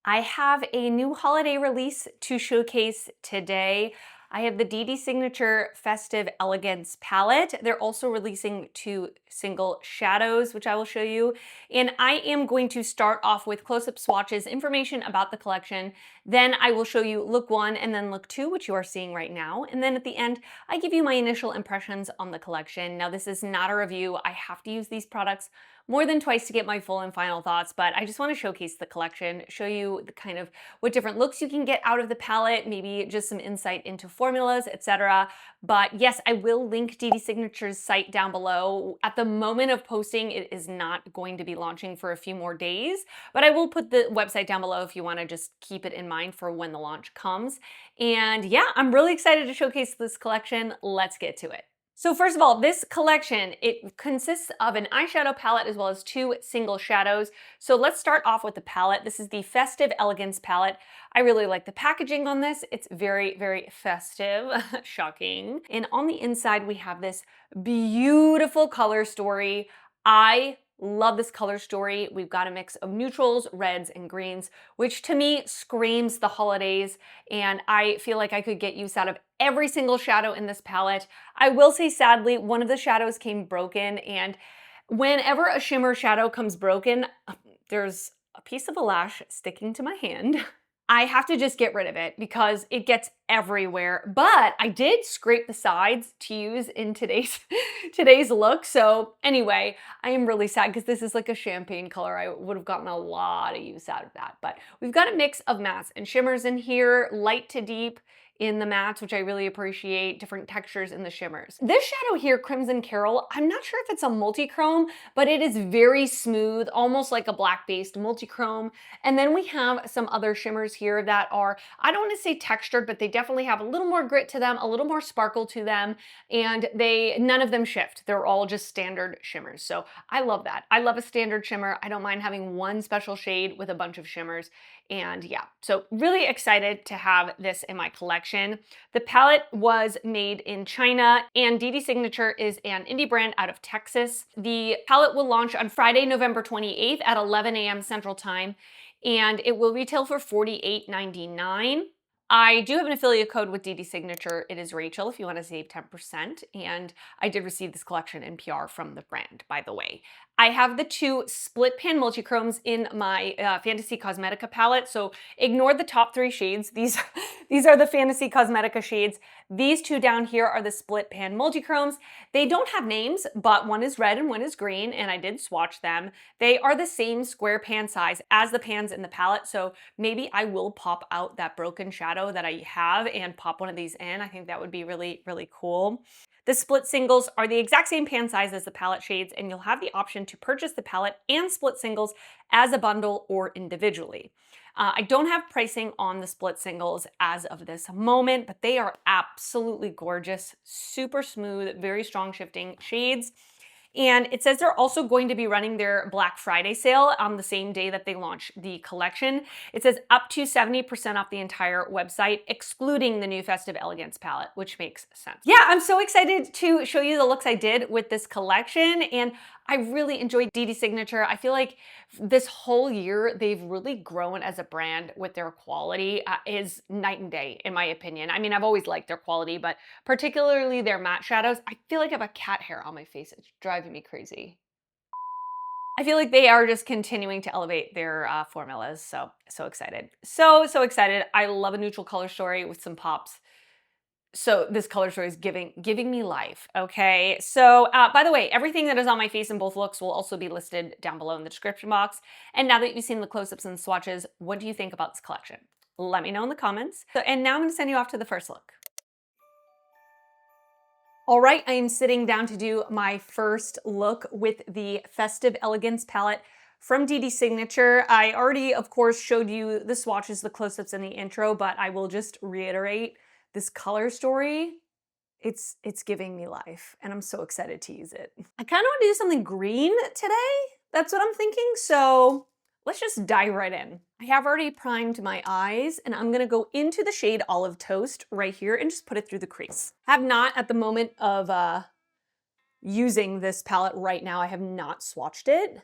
I have a new holiday release to showcase today. I have the DEDE'SIGNATURE Festive Elegance palette. They're also releasing 2 single shadows, which I will show you. And I am going to start off with close-up swatches, information about the collection. Then I will show you look 1 and then look 2, which you are seeing right now. And then at the end, I give you my initial impressions on the collection. Now, this is not a review. I have to use these products more than twice to get my full and final thoughts, but I just want to showcase the collection, show you the kind of what different looks you can get out of the palette, maybe just some insight into formulas, etc. But yes, I will link DEDE'SIGNATURE's site down below. At the moment of posting, it is not going to be launching for a few more days, but I will put the website down below if you want to just keep it in mind for when the launch comes. And yeah, I'm really excited to showcase this collection. Let's get to it. So first of all, this collection, it consists of an eyeshadow palette as well as 2 single shadows. So let's start off with the palette. This is the Festive Elegance palette. I really like the packaging on this. It's very, very festive, shocking. And on the inside, we have this beautiful color story. I love this color story. We've got a mix of neutrals, reds, and greens, which to me screams the holidays, and I feel like I could get use out of every single shadow in this palette. I will say, sadly, one of the shadows came broken, and whenever a shimmer shadow comes broken, there's a piece of a lash sticking to my hand. I have to just get rid of it because it gets everywhere. But I did scrape the sides to use in today's look. So anyway, I am really sad because this is like a champagne color. I would have gotten a lot of use out of that. But we've got a mix of mattes and shimmers in here, light to deep in the mattes, which I really appreciate, different textures in the shimmers. This shadow here, Crimson Carol, I'm not sure if it's a multichrome, but it is very smooth, almost like a black-based multichrome. And then we have some other shimmers here that are, I don't want to say textured, but they definitely have a little more grit to them, a little more sparkle to them, and none of them shift. They're all just standard shimmers. So I love that. I love a standard shimmer. I don't mind having one special shade with a bunch of shimmers. And yeah, so really excited to have this in my collection. The palette was made in China, and DEDE'SIGNATURE is an indie brand out of Texas. The palette will launch on Friday, November 28th at 11 a.m. Central Time, and it will retail for $48.99. I do have an affiliate code with DEDE'SIGNATURE. It is Rachel if you want to save 10%. And I did receive this collection in PR from the brand, by the way. I have the 2 split pan multichromes in my Fantasy Cosmetica palette. So ignore the top 3 shades. These are the Fantasy Cosmetica shades. These 2 down here are the split pan multichromes. They don't have names, but one is red and one is green, and I did swatch them. They are the same square pan size as the pans in the palette. So maybe I will pop out that broken shadow that I have and pop one of these in. I think that would be really, really cool. The split singles are the exact same pan size as the palette shades, and you'll have the option to purchase the palette and split singles as a bundle or individually. I don't have pricing on the split singles as of this moment, but they are absolutely gorgeous, super smooth, very strong shifting shades. And it says they're also going to be running their Black Friday sale on the same day that they launch the collection. It says up to 70% off the entire website, excluding the new Festive Elegance palette, which makes sense. Yeah, I'm so excited to show you the looks I did with this collection, and I really enjoyed DEDE'SIGNATURE. I feel like this whole year, they've really grown as a brand with their quality. Is night and day, in my opinion. I mean, I've always liked their quality, but particularly their matte shadows. I feel like I have a cat hair on my face. It's driving me crazy. I feel like they are just continuing to elevate their formulas. So excited. So excited. I love a neutral color story with some pops. So this color story is giving me life, okay? So by the way, everything that is on my face in both looks will also be listed down below in the description box. And now that you've seen the close-ups and swatches, what do you think about this collection? Let me know in the comments. And now I'm gonna send you off to the first look. All right, I am sitting down to do my first look with the Festive Elegance palette from DEDE'SIGNATURE. I already, of course, showed you the swatches, the close-ups, and the intro, but I will just reiterate this color story. It's giving me life, and I'm so excited to use it. I kind of want to do something green today. That's what I'm thinking, so let's just dive right in. I have already primed my eyes, and I'm gonna go into the shade Olive Toast right here and just put it through the crease. I have not, at the moment of using this palette right now, I have not swatched it,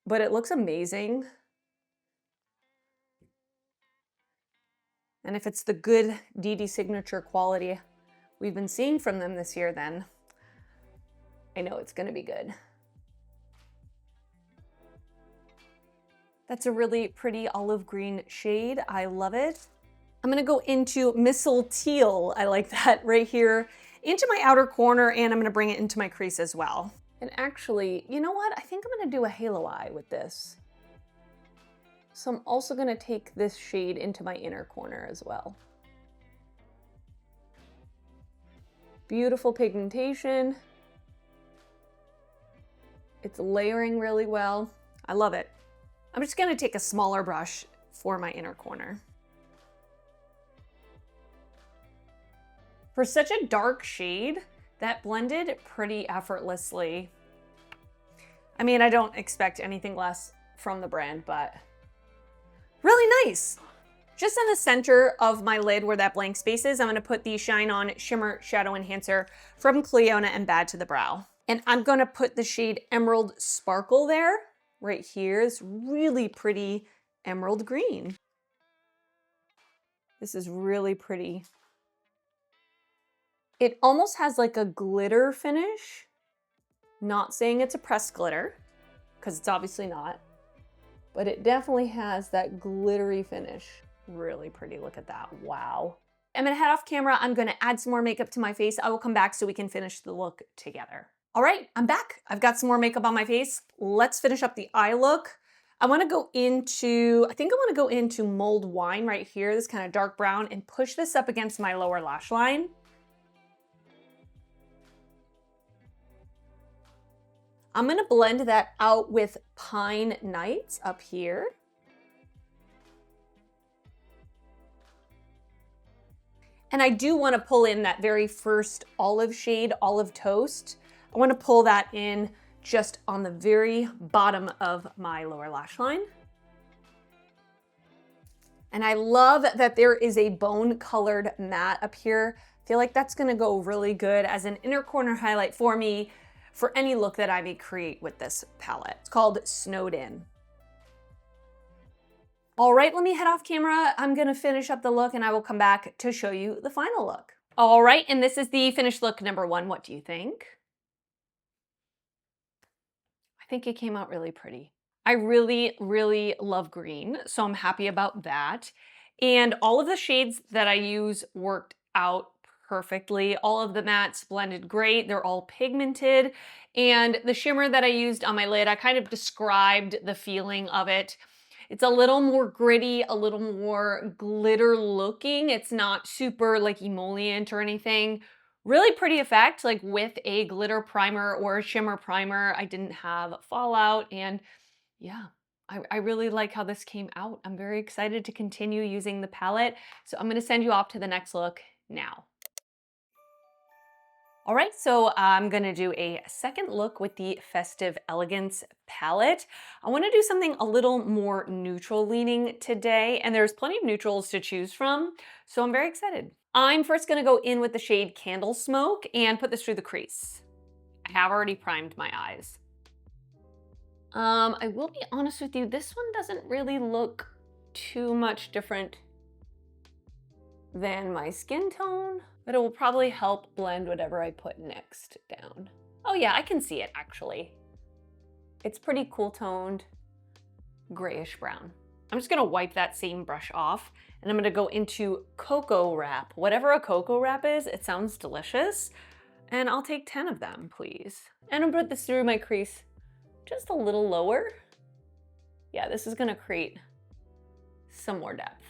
but it looks amazing. And if it's the good DD Signature quality we've been seeing from them this year, then I know it's gonna be good. That's a really pretty olive green shade. I love it. I'm gonna go into Missile Teal, I like that, right here, into my outer corner, and I'm gonna bring it into my crease as well. And actually, you know what? I think I'm gonna do a halo eye with this. So I'm also gonna take this shade into my inner corner as well. Beautiful pigmentation. It's layering really well. I love it. I'm just gonna take a smaller brush for my inner corner. For such a dark shade, that blended pretty effortlessly. I mean, I don't expect anything less from the brand, but really nice. Just in the center of my lid where that blank space is, I'm gonna put the Shine On Shimmer Shadow Enhancer from Clionadh and BadToTheBrow. And I'm gonna put the shade Emerald Sparkle there, right here. It's really pretty emerald green. This is really pretty. It almost has like a glitter finish. Not saying it's a pressed glitter, because it's obviously not, but it definitely has that glittery finish. Really pretty, look at that, wow. I'm gonna head off camera. I'm gonna add some more makeup to my face. I will come back so we can finish the look together. All right, I'm back. I've got some more makeup on my face. Let's finish up the eye look. I think I wanna go into Mulled Wine right here, this kind of dark brown, and push this up against my lower lash line. I'm gonna blend that out with Pine Nights up here. And I do wanna pull in that very first olive shade, Olive Toast. I wanna pull that in just on the very bottom of my lower lash line. And I love that there is a bone colored matte up here. I feel like that's gonna go really good as an inner corner highlight for me for any look that I may create with this palette. It's called Snowed In. All right, let me head off camera. I'm gonna finish up the look and I will come back to show you the final look. All right, and this is the finished look number one. What do you think? I think it came out really pretty. I really, really love green, so I'm happy about that. And all of the shades that I use worked out perfectly. All of the mattes blended great. They're all pigmented. And the shimmer that I used on my lid, I kind of described the feeling of it. It's a little more gritty, a little more glitter looking. It's not super like emollient or anything. Really pretty effect, like with a glitter primer or a shimmer primer. I didn't have fallout, and yeah, I really like how this came out. I'm very excited to continue using the palette. So I'm gonna send you off to the next look now. All right, so I'm gonna do a second look with the Festive Elegance palette. I wanna do something a little more neutral leaning today, and there's plenty of neutrals to choose from, so I'm very excited. I'm first gonna go in with the shade Candle Smoke and put this through the crease. I have already primed my eyes. I will be honest with you, this one doesn't really look too much different than my skin tone, but it will probably help blend whatever I put next down. Oh yeah, I can see it actually. It's pretty cool toned, grayish brown. I'm just gonna wipe that same brush off, and I'm gonna go into Cocoa Wrap. Whatever a Cocoa Wrap is, it sounds delicious, and I'll take 10 of them, please. And I'm gonna put this through my crease just a little lower. Yeah, this is gonna create some more depth.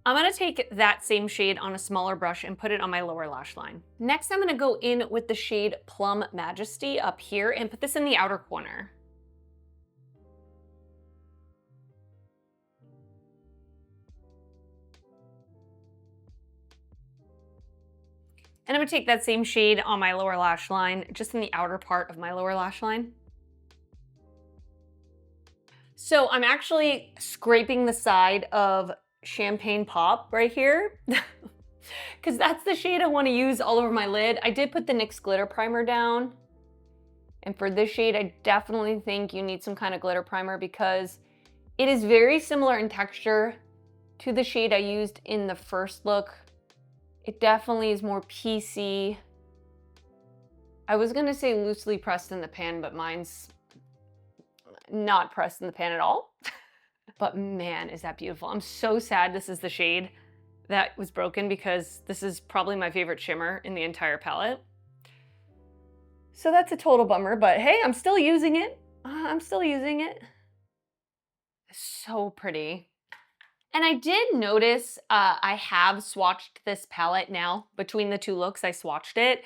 I'm gonna take that same shade on a smaller brush and put it on my lower lash line. Next, I'm gonna go in with the shade Plum Majesty up here and put this in the outer corner. And I'm gonna take that same shade on my lower lash line, just in the outer part of my lower lash line. So I'm actually scraping the side of Champagne Pop right here, because that's the shade I want to use all over my lid. I did put the NYX glitter primer down, And for this shade, I definitely think you need some kind of glitter primer because it is very similar in texture to the shade I used in the first look. It definitely is more piecey. I was gonna say loosely pressed in the pan, but mine's not pressed in the pan at all. But man, is that beautiful. I'm so sad this is the shade that was broken because this is probably my favorite shimmer in the entire palette. So that's a total bummer, but hey, I'm still using it. I'm still using it. So pretty. And I did notice I have swatched this palette now. Between the two looks, I swatched it.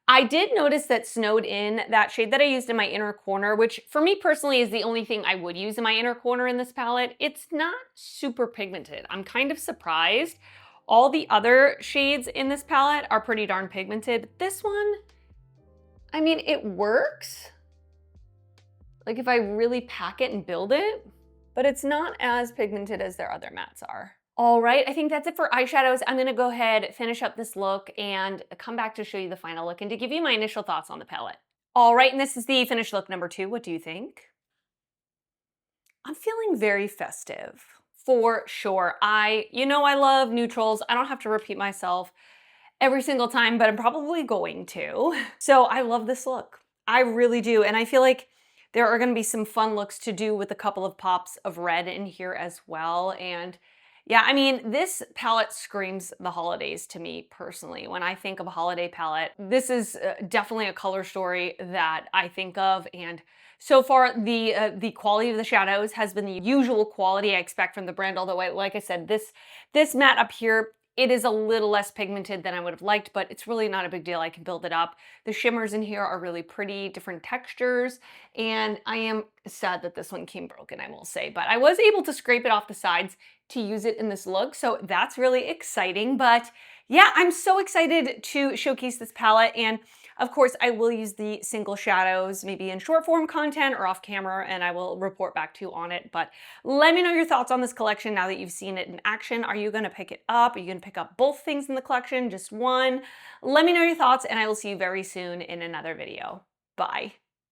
I did notice that Snowed In, that shade that I used in my inner corner, which for me personally is the only thing I would use in my inner corner in this palette, it's not super pigmented. I'm kind of surprised. All the other shades in this palette are pretty darn pigmented. But this one, I mean, it works. Like if I really pack it and build it, but it's not as pigmented as their other mattes are. All right, I think that's it for eyeshadows. I'm gonna go ahead, finish up this look, and come back to show you the final look and to give you my initial thoughts on the palette. All right, and this is the finished look number 2. What do you think? I'm feeling very festive, for sure. You know I love neutrals. I don't have to repeat myself every single time, but I'm probably going to. So I love this look. I really do, and I feel like there are gonna be some fun looks to do with a couple of pops of red in here as well. And yeah, I mean, this palette screams the holidays to me personally. When I think of a holiday palette, this is definitely a color story that I think of. And so far, the quality of the shadows has been the usual quality I expect from the brand. Although, like I said, this matte up here, it is a little less pigmented than I would have liked, but it's really not a big deal. I can build it up. The shimmers in here are really pretty, different textures, and I am sad that this one came broken, I will say, but I was able to scrape it off the sides to use it in this look, so that's really exciting. But yeah, I'm so excited to showcase this palette, and of course, I will use the single shadows, maybe in short form content or off camera, and I will report back to you on it. But let me know your thoughts on this collection now that you've seen it in action. Are you gonna pick it up? Are you gonna pick up both things in the collection, just one? Let me know your thoughts, and I will see you very soon in another video. Bye.